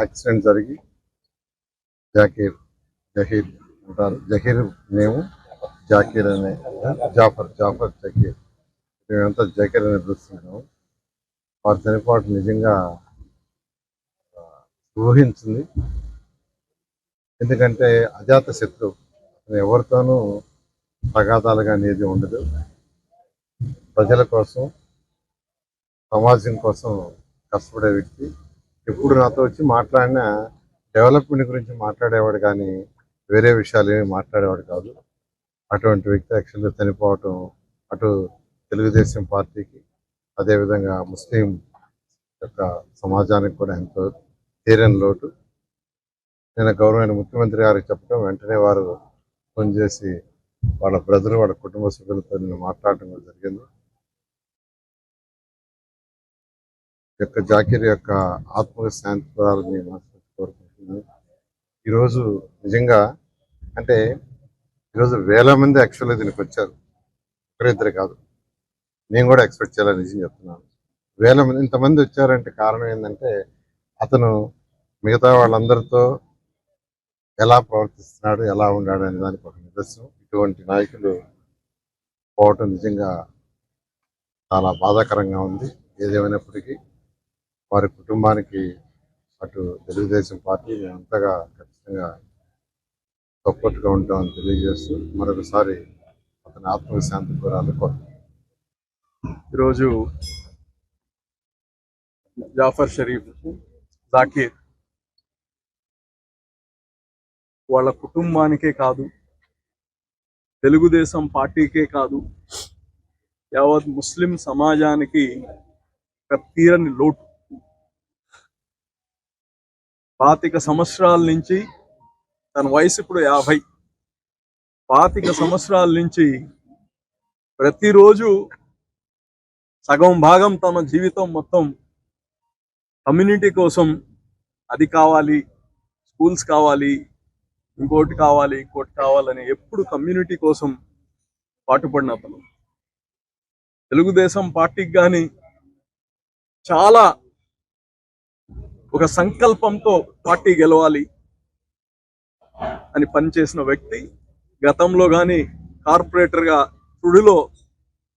Accident జరిగి జహీర్ అంటారు. జహీర్ నేము జాకీర్ అనే జాఫర్ జకీర్, మేమంతా జకీర్ అని పిలుస్తున్నాము. వారు చనిపోవడం నిజంగా ఊహించింది. ఎందుకంటే అజాత శత్రువు, ఎవరితోనూ తగాదాలుగా అనేది ఉండదు. ప్రజల కోసం, సమాజం కోసం కష్టపడే వ్యక్తి. ఎప్పుడు నాతో వచ్చి మాట్లాడినా డెవలప్మెంట్ గురించి మాట్లాడేవాడు కానీ వేరే విషయాలు ఏమి మాట్లాడేవాడు కాదు. అటువంటి వ్యక్తి యాక్చువల్గా చనిపోవటం అటు తెలుగుదేశం పార్టీకి, అదేవిధంగా ముస్లిం యొక్క సమాజానికి కూడా ఎంతో తీరని లోటు. నేను గౌరవమైన ముఖ్యమంత్రి గారికి చెప్పడం, వెంటనే వారు ఫోన్ చేసి వాళ్ళ బ్రదర్, వాళ్ళ కుటుంబ సభ్యులతో నేను మాట్లాడటం కూడా జరిగింది. యొక్క జాకీర్ యొక్క ఆత్మకు శాంతి పొందాలని కోరుకుంటున్నాను. ఈరోజు నిజంగా అంటే ఈరోజు వేల మంది యాక్చువల్గా దీనికి వచ్చారు, ఒకరిద్దరు కాదు. నేను కూడా ఎక్స్పెక్ట్ చేయాలని నిజం చెప్తున్నాను. వేల మంది ఇంతమంది వచ్చారంటే కారణం ఏంటంటే అతను మిగతా వాళ్ళందరితో ఎలా ప్రవర్తిస్తున్నాడు, ఎలా ఉన్నాడు అనే దానికి ఒక నిదర్శనం. ఇటువంటి నాయకులు పోవటం నిజంగా చాలా బాధాకరంగా ఉంది. ఏదేమైనప్పటికీ వారి కుటుంబానికి అటు తెలుగుదేశం పార్టీ అంతగా ఖచ్చితంగా సపోర్ట్గా ఉంటామని తెలియజేస్తూ మరొకసారి అతని ఆత్మశాంతి కోరాలని కోరుతున్నాను. ఈరోజు జాఫర్ షరీఫ్ జాకీర్ వాళ్ళ కుటుంబానికే కాదు, తెలుగుదేశం పార్టీకే కాదు, యావత్ ముస్లిం సమాజానికి తీరని లోటు. 25 సంవత్సరాల నుంచి, తన వయసు ఇప్పుడు 50, 25 సంవత్సరాల నుంచి ప్రతిరోజు సగం భాగం తమ జీవితం మొత్తం కమ్యూనిటీ కోసం, అది కావాలి, స్కూల్స్ కావాలి, ఇంకోటి కావాలని ఎప్పుడు కమ్యూనిటీ కోసం పాటుపడిన అతను. తెలుగుదేశం పార్టీకి కానీ చాలా ఒక సంకల్పంతో పార్టీ గెలవాలి అని పనిచేసిన వ్యక్తి. గతంలో కానీ కార్పొరేటర్గా తుడిలో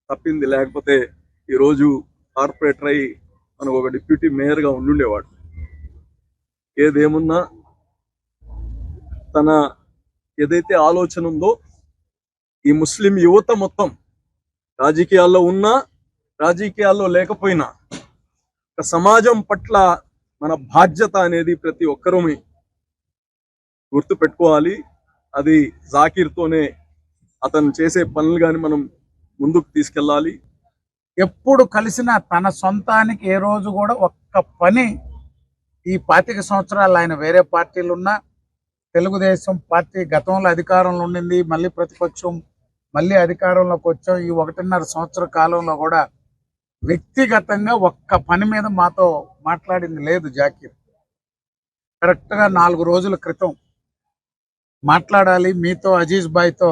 తప్పింది, లేకపోతే ఈరోజు కార్పొరేటర్ అయి మనకు ఒక డిప్యూటీ మేయర్గా ఉండుండేవాడు. ఏదేమున్నా తన ఏదైతే ఆలోచన ఉందో ఈ ముస్లిం యువత మొత్తం రాజకీయాల్లో ఉన్నా, రాజకీయాల్లో లేకపోయినా ఒక సమాజం పట్ల మన బాధ్యత అనేది ప్రతి ఒక్కరూ గుర్తు పెట్టుకోవాలి. అది జాకీర్తోనే అతను చేసే పనులు కానీ మనం ముందుకు తీసుకెళ్ళాలి. ఎప్పుడు కలిసినా తన సొంతానికి ఏ రోజు కూడా ఒక్క పని, ఈ 25 సంవత్సరాలు ఆయన వేరే పార్టీలు ఉన్నా, తెలుగుదేశం పార్టీ గతంలో అధికారంలో ఉండింది, మళ్ళీ ప్రతిపక్షం, మళ్ళీ అధికారంలోకి వచ్చాం. ఈ 1.5 సంవత్సర కాలంలో కూడా వ్యక్తిగతంగా ఒక్క పని మీద మాతో మాట్లాడింది లేదు జాకీర్. కరెక్ట్గా 4 రోజుల క్రితం మాట్లాడాలి మీతో, అజీజ్ భాయ్తో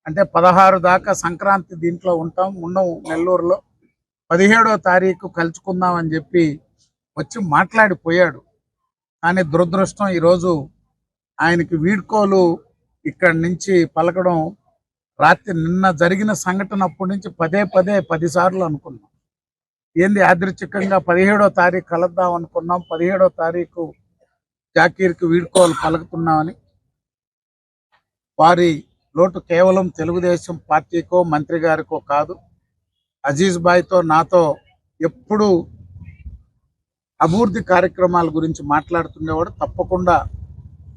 అంటే 16 దాకా సంక్రాంతి దీంట్లో ఉండవు నెల్లూరులో, 17వ తారీఖు కలుసుకుందాం అని చెప్పి వచ్చి మాట్లాడిపోయాడు. కానీ దురదృష్టం ఈరోజు ఆయనకి వీడ్కోలు ఇక్కడి నుంచి పలకడం రాత్రి నిన్న జరిగిన సంఘటన అప్పటి నుంచి 10 సార్లు అనుకున్నాం. ఏంది యాదృచ్ఛికంగా 17వ తారీఖు కలుద్దాం అనుకున్నాం, 17వ తారీఖు జాకీర్కి వీడ్కోలు పలుకుతున్నామని. వారి లోటు కేవలం తెలుగుదేశం పార్టీకో మంత్రి గారికో కాదు. అజీజ్ భాయ్తో నాతో ఎప్పుడు అభివృద్ధి కార్యక్రమాల గురించి మాట్లాడుతుండేవాడు. తప్పకుండా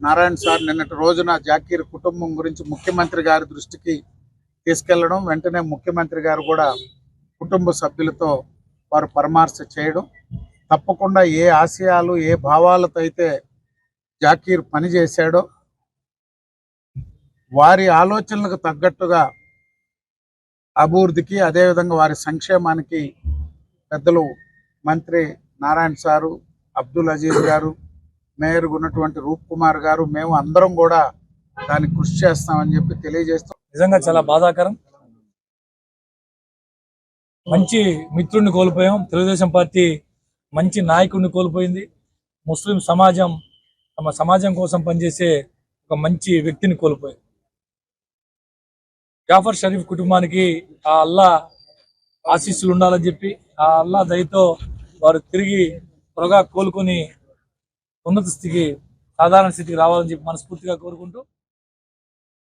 నారాయణ సార్ నిన్నటి రోజున జాకీర్ కుటుంబం గురించి ముఖ్యమంత్రి గారి దృష్టికి తీసుకెళ్లడం, వెంటనే ముఖ్యమంత్రి గారు కూడా కుటుంబ సభ్యులతో వారు పరామర్శ చేయడం, తప్పకుండా ఏ ఆశయాలు ఏ భావాలతో అయితే జాకీర్ పనిచేశాడో వారి ఆలోచనలకు తగ్గట్టుగా అభివృద్ధికి, అదేవిధంగా వారి సంక్షేమానికి పెద్దలు మంత్రి నారాయణ సారు, అబ్దుల్ అజీజ్ గారు, మేయర్గా ఉన్నటువంటి రూప్ కుమార్ గారు, మేము అందరం కూడా దానికి కృషి చేస్తామని చెప్పి తెలియజేస్తాం. నిజంగా చాలా బాధాకరం. మంచి మిత్రుడిని కోల్పోయాం. తెలుగుదేశం పార్టీ మంచి నాయకుడిని కోల్పోయింది. ముస్లిం సమాజం తమ సమాజం కోసం పనిచేసే ఒక మంచి వ్యక్తిని కోల్పోయింది. జాఫర్ షరీఫ్ కుటుంబానికి ఆ అల్లా ఆశీస్సులు ఉండాలని చెప్పి, ఆ అల్లా దయతో వారు తిరిగి త్వరగా కోలుకొని ఉన్నత స్థితికి, సాధారణ స్థితికి రావాలని చెప్పి మనస్ఫూర్తిగా కోరుకుంటూ